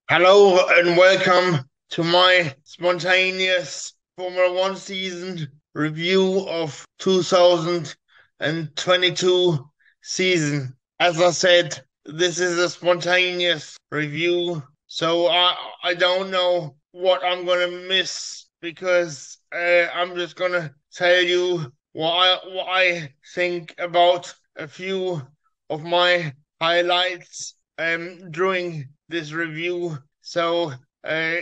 Hello and welcome to my spontaneous Formula One season review of 2022 season. As I said, this is a spontaneous review, so I don't know what I'm gonna miss because I'm just gonna tell you what I think about a few of my highlights during this review. So uh,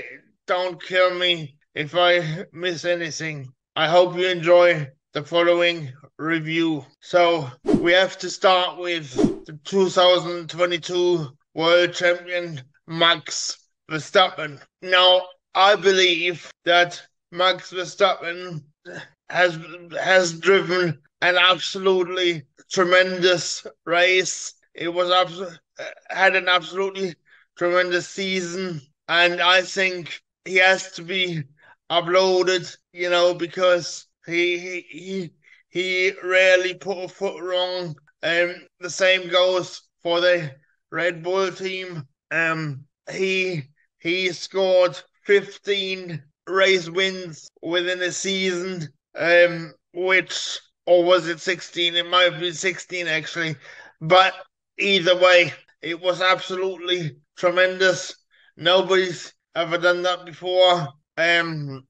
don't kill me if I miss anything. I hope you enjoy the following review. So we have to start with the 2022 World Champion Max Verstappen. Now, I believe that Max Verstappen has has driven an absolutely tremendous race. It was had an absolutely tremendous season, and I think he has to be uploaded. Because he rarely put a foot wrong. The same goes for the Red Bull team. He he scored 15 race wins within a season, which, or was it 16? It might have been 16 actually. But either way, it was absolutely tremendous. Nobody's ever done that before. And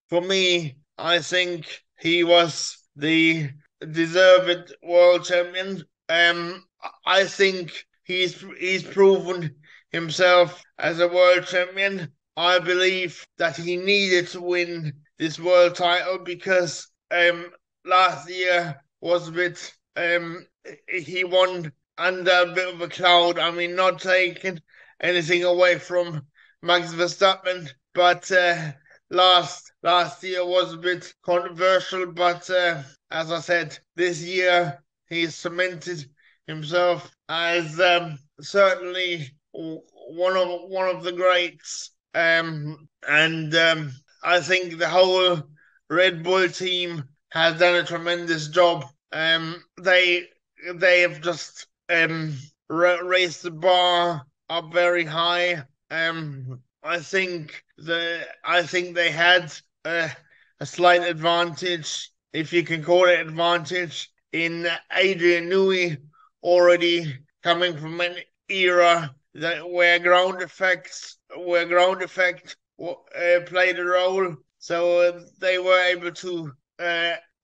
for me, I think he was the deserved world champion. I think he's proven himself as a world champion. I believe that he needed to win this world title because last year was a bit he won under a bit of a cloud. I mean, not taking anything away from Max Verstappen, but last year was a bit controversial. But as I said, this year he's cemented himself as certainly one of the greats. And I think the whole Red Bull team has done a tremendous job. They have just raised the bar up very high. I think they had a slight advantage, if you can call it advantage, in Adrian Newey already coming from an era that where ground effect played a role. So they were able to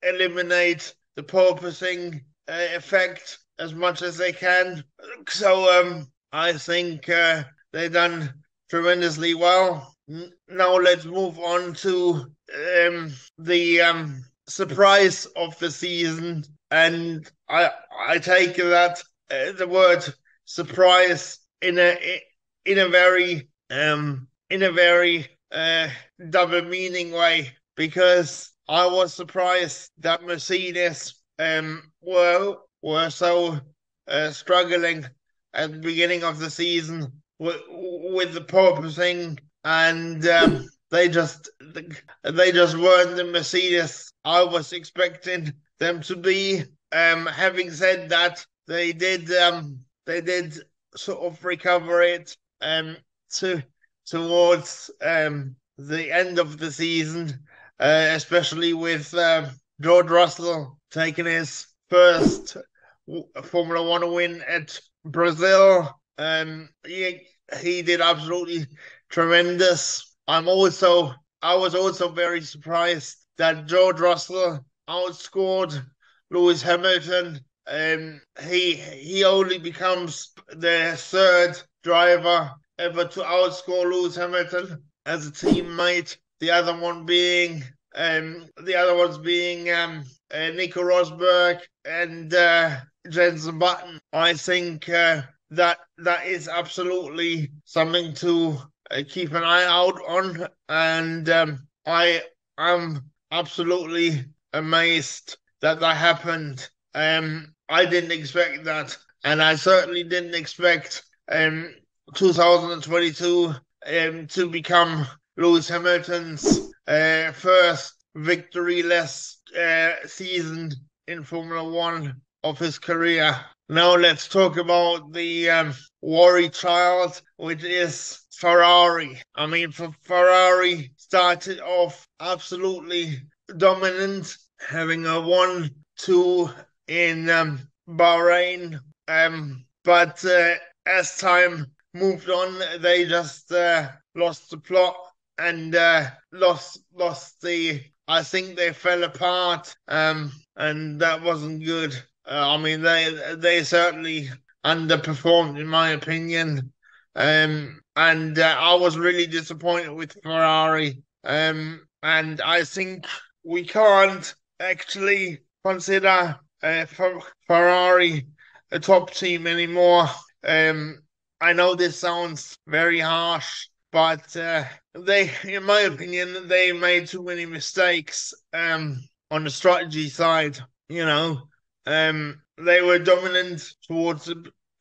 eliminate the porpoising effect as much as they can. So I think they done tremendously well. Now let's move on to the surprise of the season, and I take that the word surprise in a very double meaning way, because I was surprised that Mercedes were so struggling at the beginning of the season with the porpoising, and they just weren't the Mercedes I was expecting them to be. Having said that, they did sort of recover it to towards the end of the season, especially with George Russell taking his first Formula One win at Brazil. He did absolutely tremendous. I was also very surprised that George Russell outscored Lewis Hamilton. He only becomes the third driver ever to outscore Lewis Hamilton as a teammate. The other ones being Nico Rosberg and Jensen Button. I think that is absolutely something to keep an eye out on, and I am absolutely amazed that happened. I didn't expect that, and I certainly didn't expect 2022 to become Lewis Hamilton's first victory-less season in Formula One of his career. Now let's talk about the worry child, which is Ferrari. I mean, Ferrari started off absolutely dominant, having a 1-2 in Bahrain. But as time moved on, they just lost the plot and lost the. I think they fell apart, and that wasn't good. I mean, they certainly underperformed in my opinion, and I was really disappointed with Ferrari. And I think we can't actually consider Ferrari a top team anymore. Um, I know this sounds very harsh, but in my opinion, they made too many mistakes on the strategy side. They were dominant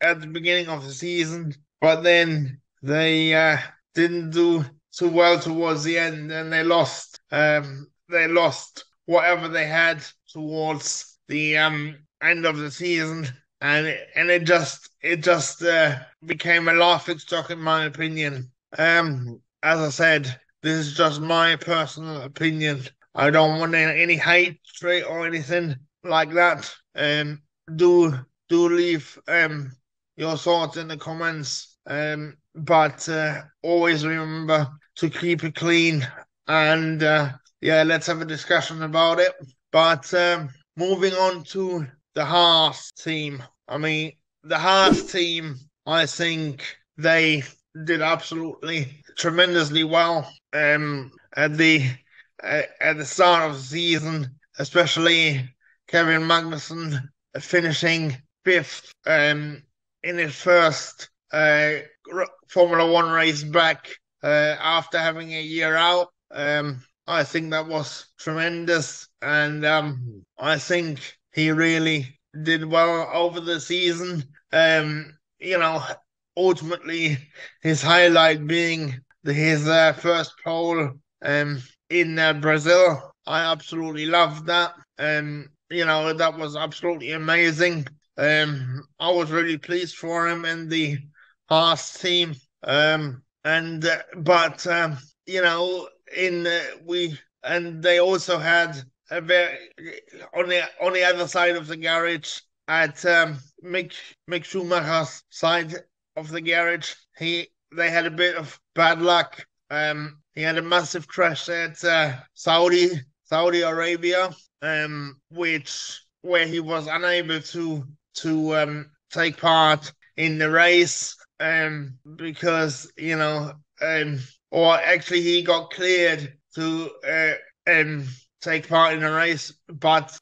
at the beginning of the season, but then they didn't do too well towards the end, and they lost. They lost whatever they had towards the end of the season, and it just became a laughing stock in my opinion. As I said, this is just my personal opinion. I don't want any hatred or anything like that. Do do leave your thoughts in the comments. But always remember to keep it clean, and yeah, let's have a discussion about it. But moving on to the Haas team. I mean, the Haas team, I think they did absolutely tremendously well at the start of the season, especially Kevin Magnussen finishing fifth in his first Formula One race back after having a year out. I think that was tremendous, and I think he really did well over the season. You know, ultimately, his highlight being his first pole in Brazil. I absolutely loved that. That was absolutely amazing. I was really pleased for him and the Haas team. And but in we and they also had a very on the other side of the garage at Mick Schumacher's side of the garage. They had a bit of bad luck. He had a massive crash at Saudi Arabia, where he was unable to take part in the race, because or actually he got cleared to take part in the race, but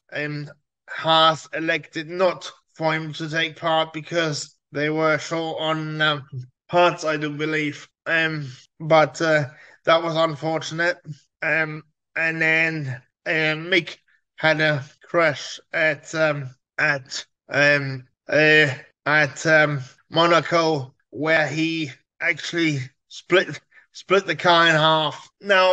Haas elected not for him to take part because they were short on parts, I do believe. But that was unfortunate. And then Mick had a crash at Monaco, where he actually split the car in half. Now,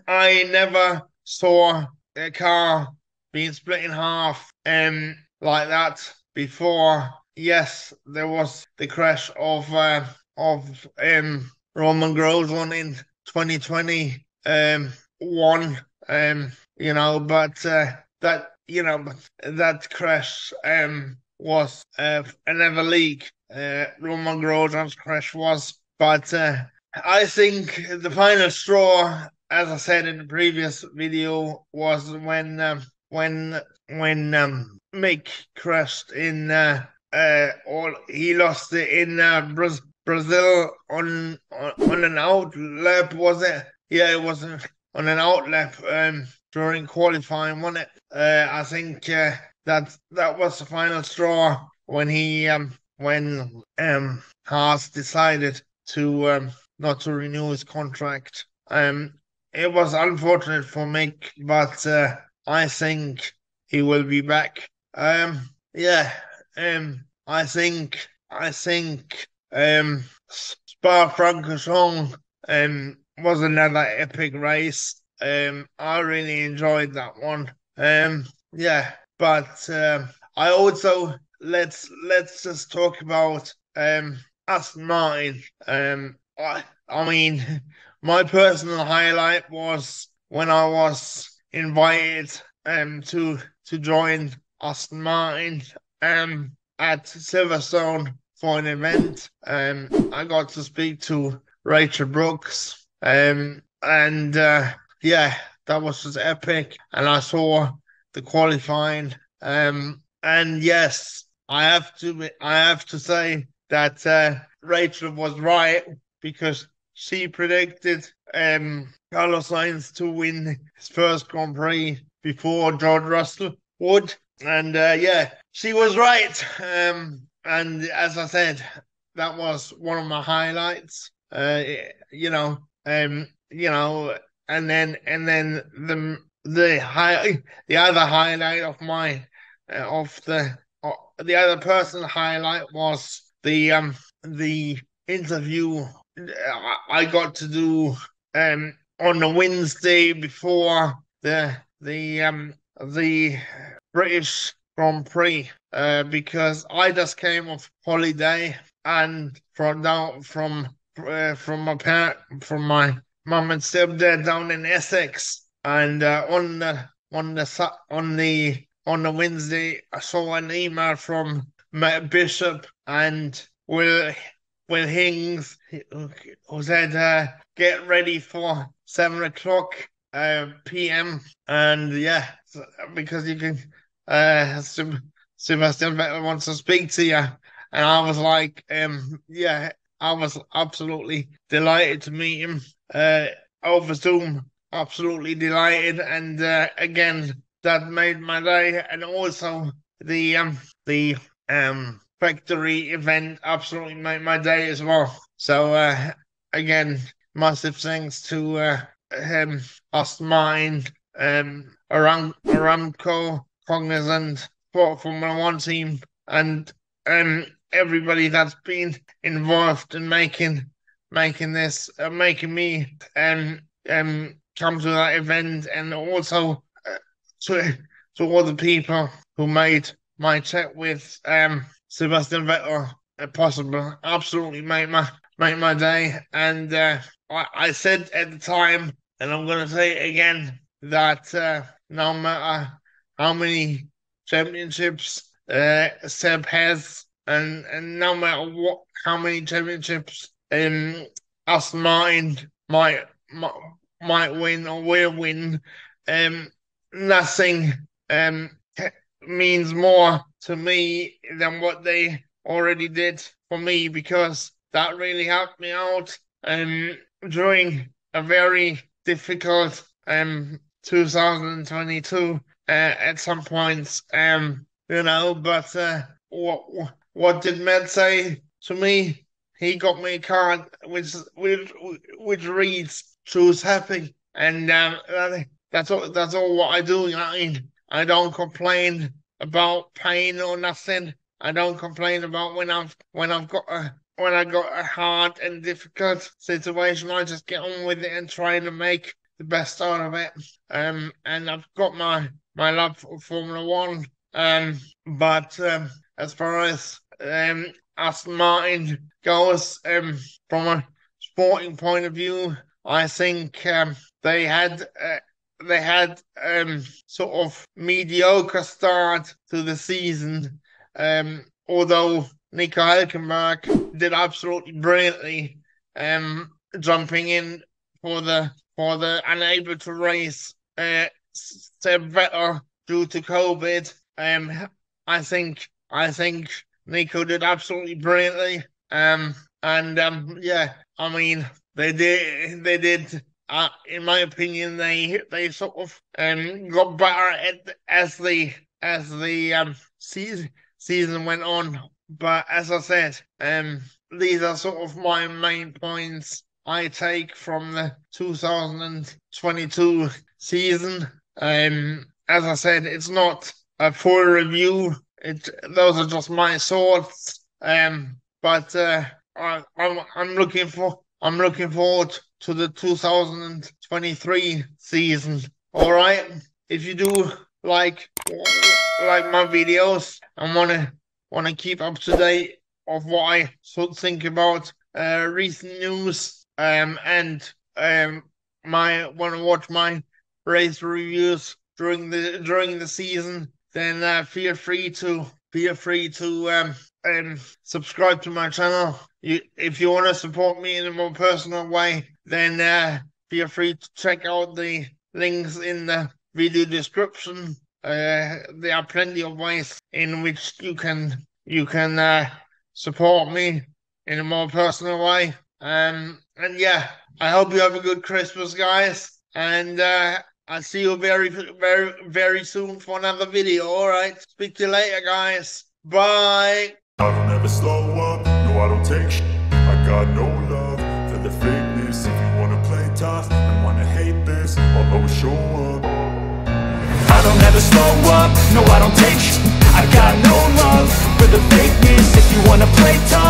I never saw a car being split in half like that before. Yes, there was the crash of Roman Grosjean in 2020 one, but that crash was another league. Roman Grosjean's crash was, but I think the final straw, as I said in the previous video, was when Mick crashed in or he lost it in Brazil on an out lap, was it? Yeah, it was on an out lap during qualifying, wasn't it? I think that was the final straw when Haas decided to not to renew his contract. It was unfortunate for Mick, but I think he will be back. Yeah. I think Spa-Francorchamps was another epic race. I really enjoyed that one. Yeah, but I also let's just talk about Aston Martin. I mean, my personal highlight was when I was invited to join Aston Martin at Silverstone for an event. I got to speak to Rachel Brooks. And yeah, that was just epic. And I saw the qualifying. And yes, I have to say that Rachel was right because she predicted Carlos Sainz to win his first Grand Prix before George Russell would. And yeah, she was right. And as I said, that was one of my highlights. You know, and then the other highlight of my the other personal highlight was the interview I got to do on the Wednesday before the British Grand Prix because I just came off holiday and from my mum and stepdad down in Essex, and on the Wednesday I saw an email from Matt Bishop and Will Hings who said get ready for 7 o'clock p.m. and yeah, because you can Sebastian Vettel wants to speak to you, and I was like yeah, I was absolutely delighted to meet him over Zoom. Absolutely delighted, and again, that made my day. And also the factory event absolutely made my day as well. So again, massive thanks to Aston Martin, Aramco, Cognizant, for Formula One team, and everybody that's been involved in making this, making me come to that event, and also to all the people who made my chat with Sebastian Vettel possible. Absolutely made my day, and I said at the time, and I'm gonna say it again, that no matter how many championships Seb has, and no matter how many championships Aston Martin might win or will win, nothing means more to me than what they already did for me, because that really helped me out during a very difficult 2022 at some points, but what did Med say to me? He got me a card which reads "choose happy," and that's all what I do. You know what I mean? I don't complain about pain or nothing. I don't complain about when I got a hard and difficult situation. I just get on with it and try to make the best out of it. And I've got my love for Formula One. But as far as Aston Martin goes, from a sporting point of view, I think they had sort of mediocre start to the season. Although Nico Hulkenberg did absolutely brilliantly, jumping in for the unable to race Seb Vettel due to COVID. I think Nico did absolutely brilliantly. Yeah, I mean they did. In my opinion, they sort of got better as the season went on. But as I said, these are sort of my main points I take from the 2022 season. As I said, it's not a full review. Those are just my thoughts. But I'm looking forward to the 2023 season. All right. If you do like my videos and want to keep up to date of what I should think about recent news, and my want to watch my race reviews during the season, then feel free to subscribe to my channel. If you want to support me in a more personal way, then feel free to check out the links in the video description. There are plenty of ways in which you can support me in a more personal way. And yeah, I hope you have a good Christmas, guys. And I'll see you very soon for another video. All right, speak to you later, guys. Bye. I don't ever slow up, no I don't take shit. I got no love for the fakeness. If you wanna play tough and wanna hate this, I'll always show up. I don't ever slow up, no I don't take shit. I got no love for the fakeness. If you wanna play tough